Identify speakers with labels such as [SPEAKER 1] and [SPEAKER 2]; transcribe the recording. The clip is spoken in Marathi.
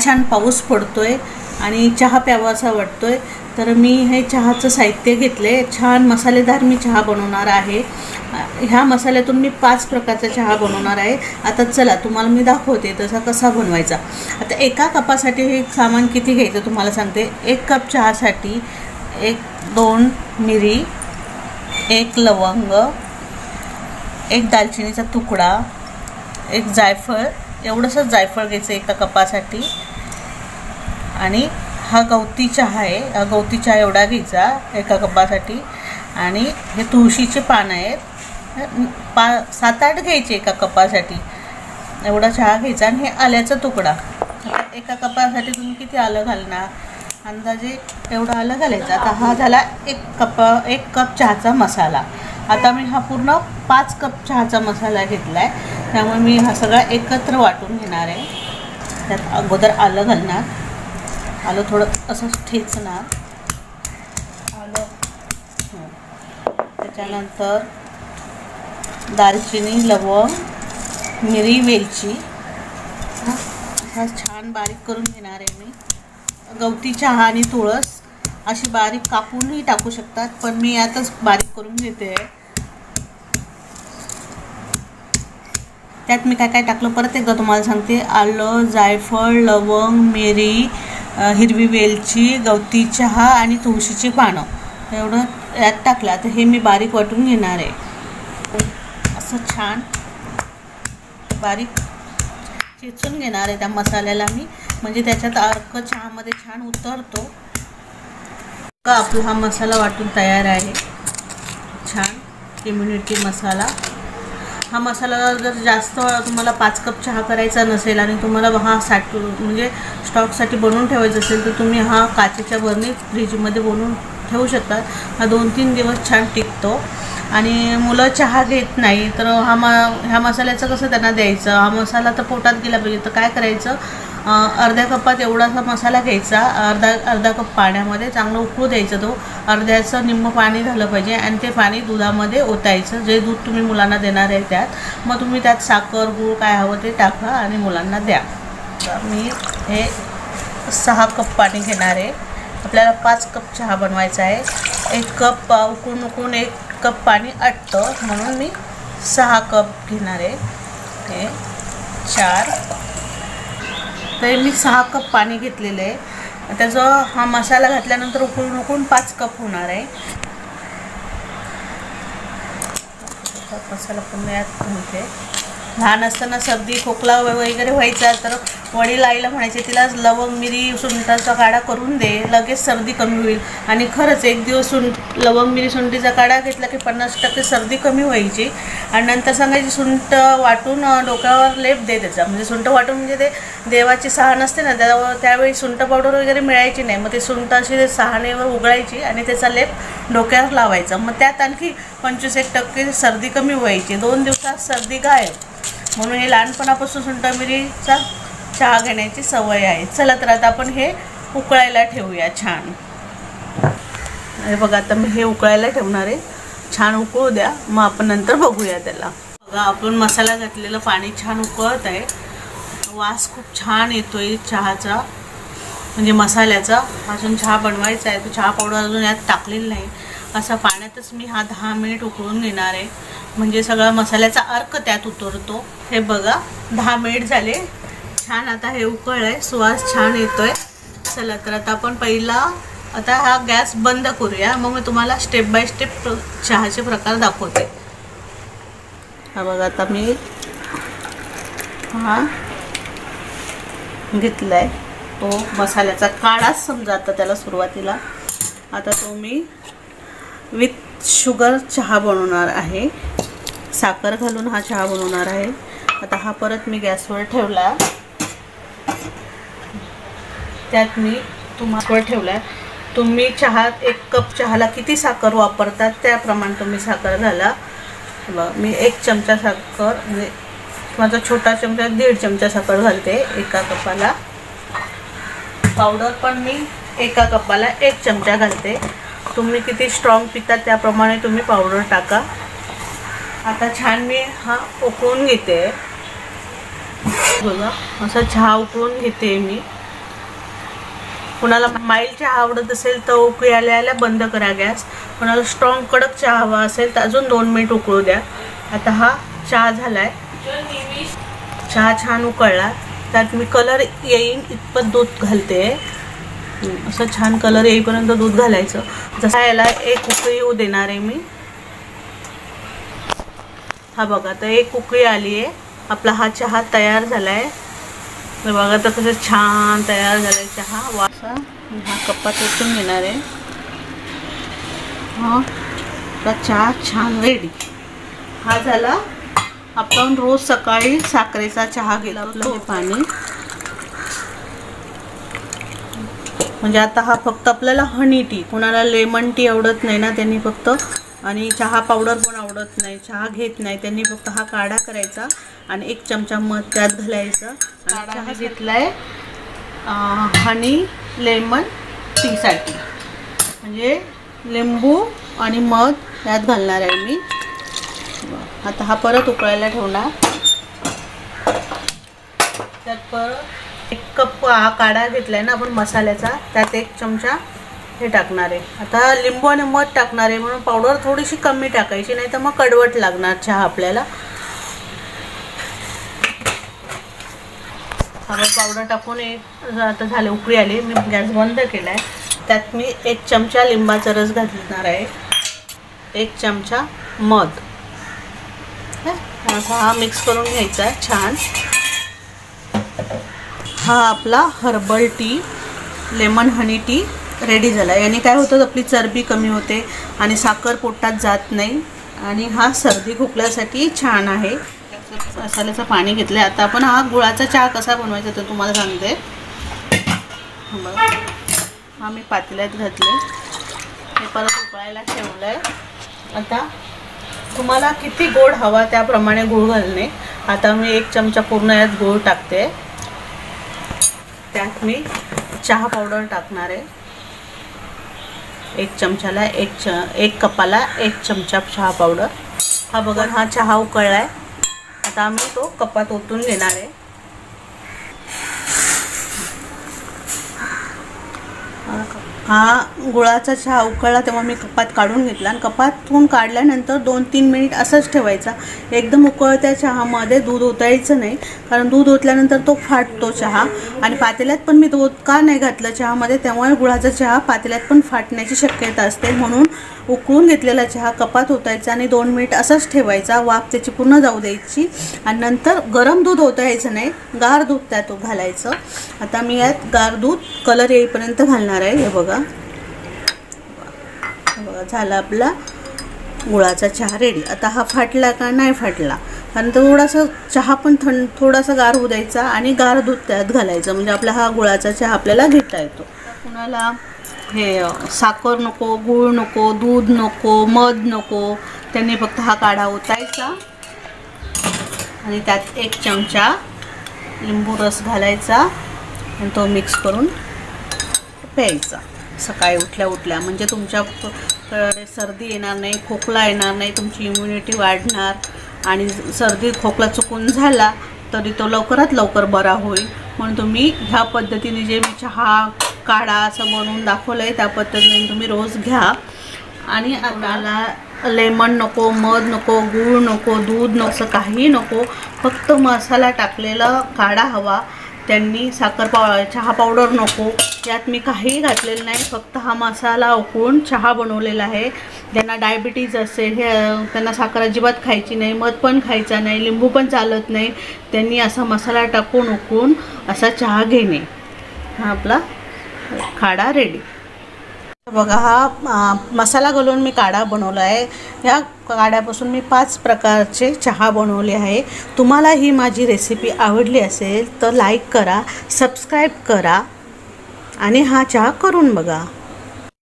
[SPEAKER 1] छान पाऊस पडतोय आणि चहा प्यावासा वाटतोय, तर मी हे चहाचं साहित्य घेतले. छान मसालेदार मी चहा बनवणार आहे. ह्या मसाल्यातून मी 5 प्रकारचा चहा बनवणार आहे. आता चला तुम्हाला मी दाखवते तसा कसा बनवायचा. आता एका कपासाठी हे सामान किती घ्यायचं तुम्हाला सांगते. 1 कप चहासाठी 1-2 मिरी, 1 लवंग, 1 दालचिनीचा तुकडा, 1 जायफळ, एवढंसं जायफळ घ्यायचं एका कपासाठी. आणि हा गवती चहा आहे, हा गवती चहा एवढा घ्यायचा एका कपासाठी. आणि हे तुळशीचे पानं आहेत, 7-8 घ्यायचे एका कपासाठी. एवढा चहा घ्यायचा. आणि हे आल्याचा तुकडा. एका कपासाठी तुम्ही किती आलं घालणार, अंदाजे एवढं आलं घालायचं. आता हा झाला 1 कप चहाचा मसाला. आता मी हा पूर्ण 5 कप चहाचा मसाला घेतला आहे, त्यामुळे मी हा सगळा एकत्र वाटून घेणार आहे. त्यात अगोदर आलं घालणार. आलं थोडं असं ठेचणार आलं. त्याच्यानंतर दालचिनी, लवंग, मिरी, वेलची हा छान बारीक करून घेणार आहे मी. गवती चहा आणि तुळस अशी बारीक कापूनही टाकू शकतात, पण मी यातच बारीक करून घेते. त्यात मी काय काय टाकलं परत एकदा तुम्हाला सांगते. आलं, जायफळ, लवंग, मिरी, हिरवी वेलची, गवती चहा आणि तुळशीची पानं एवढं यात टाकलं. तर हे मी बारीक वाटून घेणार आहे. असं छान बारीक चेचून घेणार आहे त्या मसाल्याला मी, म्हणजे त्याच्यात अर्क चहामध्ये छान उतरतो. का आपला हा मसाला वाटून तयार आहे. छान इम्युनिटी मसाला. हा मसाला जर जास्त तुम्हाला 5 कप चहा करायचा नसेल आणि तुम्हाला हा म्हणजे स्टॉकसाठी बनवून ठेवायचं असेल, तर तुम्ही हा काचेच्या बरणीत फ्रीजमध्ये बनवून ठेवू शकता. हा 2-3 दिवस छान टिकतो. आणि मुलं चहा घेत नाही, तर ह्या मसाल्याचं कसं त्यांना द्यायचं. हा मसाला तर पोटात गेला पाहिजे, तर काय करायचं, अर्ध्या कपात एवढासा मसाला घ्यायचा. अर्धा कप पाण्यामध्ये चांगलं उकळू द्यायचं. तो अर्ध्याचं निम्म पाणी झालं पाहिजे आणि ते पाणी दुधामध्ये ओतायचं. जे दूध तुम्ही मुलांना देणार आहे त्यात. मग तुम्ही त्यात साखर, गूळ काय हवं ते टाका आणि मुलांना द्या. मी हे 6 कप पाणी घेणार आहे. आपल्याला 5 कप चहा बनवायचा आहे. 1 कप उकळून 1 कप पाणी आटतं, म्हणून मी 6 कप घेणार आहे. हे 4 तर मी 6 कप पाणी घेतलेलं आहे. त्याचं हा मसाला घातल्यानंतर उकळून 5 कप होणार आहे. मसाला पुन्हा यात घालते. लहान असताना सर्दी खोकला वगैरे व्हायचा, तर वडील आईला म्हणायचे तिला लवंग, मिरी, सुंठाचा काढा करून दे, लगेच सर्दी कमी होईल. आणि खरंच एक दिवस लवंग, मिरी, सुंठीचा काढा घेतला की 50% सर्दी कमी व्हायची. आणि नंतर सांगायची सुंठ वाटून डोक्यावर लेप दे त्याचा. म्हणजे सुंठ वाटून म्हणजे ते देवाची सहाण असते ना, त्यावेळी सुंठ पावडर वगैरे मिळायची नाही. मग ते सुंठ अशी सहाणेवर उघडायची आणि त्याचा लेप डोक्यावर लावायचा. मग त्यात आणखी 25% सर्दी कमी व्हायची. 2 दिवसात सर्दी गायब. म्हणून हे लहानपणापासून सुंठ मिरीचा चहा घेण्याची सवय आहे. चला तर आता आपण हे उकळायला ठेवूया छान. हे बघा आता मी हे उकळायला ठेवणार आहे. छान उकळू द्या, मग आपण नंतर बघूया त्याला. बघा आपण मसाला घातलेलं पाणी छान उकळत आहे. वास खूप छान येतोय चहाचा, म्हणजे मसाल्याचा. अजून चहा बनवायचा आहे, तो चहा पावडर अजून यात टाकलेला नाही. असा पाण्यातच मी हा 10 मिनिट उकळून घेणार आहे, म्हणजे सगळा मसाल्याचा अर्क त्यात उतरतो. हे बघा 10 मिनिट झाले. छान आता हे उकळलं आहे, सुवास छान येतोय. चला तर आता आपण आता हा गॅस बंद करूया, मग मी तुम्हाला स्टेप बाय स्टेप चहाचे प्रकार दाखवते. हा बघा आता मी हा घेतला आहे, तो मसाल्याचा काढाच समजा आता त्याला सुरुवातीला. आता तो मी विथ शुगर चहा बनवणार आहे, साखर घालून हा चहा बनवणार आहे. आता हा परत मी गॅसवर ठेवला. त्यात मी तुम्हाला ठेवला. तुम्ही 1 कप चहाला किती साखर वापरतात त्याप्रमाणे तुम्ही साखर घाला. बघा मी 1 चमचा साखर, म्हणजे माझा छोटा चमचा 1.5 चमचा साखर घालते एका कपाला. पावडर पण मी एका कपाला 1 चमचा घालते. तुम्ही किती स्ट्रॉंग पितात त्याप्रमाणे तुम्ही पावडर टाका. आता छान मी हा उकळून घेते. बघा असा चहा उकळून घेते मी. कोणाला माइल्ड चहा आवडत असेल तर उकळी आल्या बंद करा गॅस. कोणाला स्ट्रॉंग कडक चहा हवा असेल तर अजून 2 मिनिट उकळू द्या. आता हा चहा झालाय. चहा छान उकळला. त्यात मी कलर येईन इतपत दूध घालते. असं छान कलर येईपर्यंत दूध घालायचं. जसा याला एक उकळी येऊ देणार आहे मी. हा बघा तर एक उकळी आली आहे. आपला हा चहा तयार झालाय. तर बघा तर कसं छान तयार झालाय चहा. वासा हा कपात ओतून घेणार आहे. हा आपला चहा छान रेडी. हा झाला. आपण रोज सकाळी साखरेचा चहा घेतो. पाणी म्हणजे आता हा फक्त आपल्याला हनी टी, कोणाला लेमन टी आवडत नाही ना त्यांनी फक्त, आणि चहा पावडर पण आवडत नाही, चहा घेत नाही त्यांनी फक्त हा काढा करायचा आणि 1 चमचा मध त्यात घालायचं. चहा घेतलाय हनी लेमन टीसाठी, म्हणजे लिंबू आणि मध त्यात घालणार आहे मी. आता हा परत उकळायला ठेवणार. त्यात परत 1 कप हा काढा घेतलाय ना आपण मसाल्याचा, त्यात 1 चमचा हे टाकणार आहे. आता लिंबू आणि मध टाकणार आहे म्हणून पावडर थोडीशी कमी टाकायची, नाही तर मग कडवट लागणार चहा आपल्याला. पावडर टाकून आता झाले, उकळी आली. मी गॅस बंद केलाय. त्यात मी 1 चमचा लिंबाचा रस घालणार आहे, 1 चमचा मध. हा मिक्स करून घ्यायचा छान. हा आपला हर्बल टी, लेमन हनी टी रेडी झाला. याने काय होतं, आपली चरबी कमी होते आणि साखर पोटात जात नाही, आणि हा सर्दी खोकल्यासाठी छान आहे. मसाल्याचं पाणी घेतलं. आता आपण हा गुळाचा चहा कसा बनवायचा ते तुम्हाला सांगते. बघा हा मी पातेल्यात घातले, हे परत उकळायला ठेवलं आहे. आता तुम्हाला किती गोड हवा त्याप्रमाणे गूळ घालणे. आता मी 1 चमचा पूर्ण यात गूळ टाकते. त्यात मी चहा पावडर टाकणार आहे. 1 चमच्याला 1 कपाला 1 चमचा चहा पावडर. हा बघा हा चहा उकळला आहे. आता मी तो कपात ओतून घेणार आहे. हा गुळाचा चहा उकळला तेव्हा मी कपात काढून घेतला, आणि कपातून काढल्यानंतर 2-3 मिनिट असंच ठेवायचा. एकदम उकळत्या चहामध्ये दूध ओतायचं नाही, कारण दूध ओतल्यानंतर तो फाटतो चहा. आणि पातेल्यात पण मी दूध का नाही घातलं चहामध्ये, त्यामुळे गुळाचा चहा पातेल्यात पण फाटण्याची शक्यता असते. म्हणून उकळून घेतलेला चहा कपात ओतायचा आणि 2 मिनिट असंच ठेवायचा. वाफ त्याची पूर्ण जाऊ द्यायची, आणि नंतर गरम दूध ओतायचं नाही, गार दूध त्यात घालायचं. आता मी यात गार दूध कलर येईपर्यंत घालणार आहे. हे बघा झाला आपला गुळाचा चहा रेडी. आता हा फाटला का नाही फाटला, कारण थोडासा चहा पण थोडासा गार होऊ द्यायचा आणि गार दूध त्यात घालायचं, म्हणजे आपला हा गुळाचा चहा आपल्याला घेता येतो. कुणाला हे साखर नको, गूळ नको, दूध नको, मध नको, त्यांनी फक्त हा काढा ओतायचा आणि त्यात 1 चमचा लिंबू रस घालायचा आणि तो मिक्स करून प्यायचा सकाळी उठल्या म्हणजे तुमच्याकडे सर्दी येणार नाही, खोकला येणार नाही, तुमची इम्युनिटी वाढणार, आणि सर्दी खोकला चुकून झाला तरी तो लवकरात लवकर बरा होईल. म्हणून तुम्ही ह्या पद्धतीने जे मी चहा काढा असं बनवून दाखवलं आहे त्या पद्धतीने तुम्ही रोज घ्या. आणि आपल्याला लेमन नको, मध नको, गूळ नको, दूध नको, असं काही नको, फक्त मसाला टाकलेला काढा हवा. त्यांनी चहा पावडर नको, यात मी काही घातलेलं नाही, फक्त हा मसाला उकळून चहा बनवलेला आहे. ज्यांना डायबिटीज असेल, हे त्यांना साखर अजिबात खायची नाही, मध पण खायचा नाही, लिंबू पण चालत नाही, त्यांनी असा मसाला टाकून उकळून असा चहा घेणे. हा आपला काढा रेडी. बघा हा मसाला घालून मी काढा बनवला आहे. या काढ्यापासून मी 5 प्रकारचे चहा बनवले आहे. तुम्हाला ही माझी रेसिपी आवडली असेल तर लाईक करा, सबस्क्राईब करा आणि हा चहा करून बघा.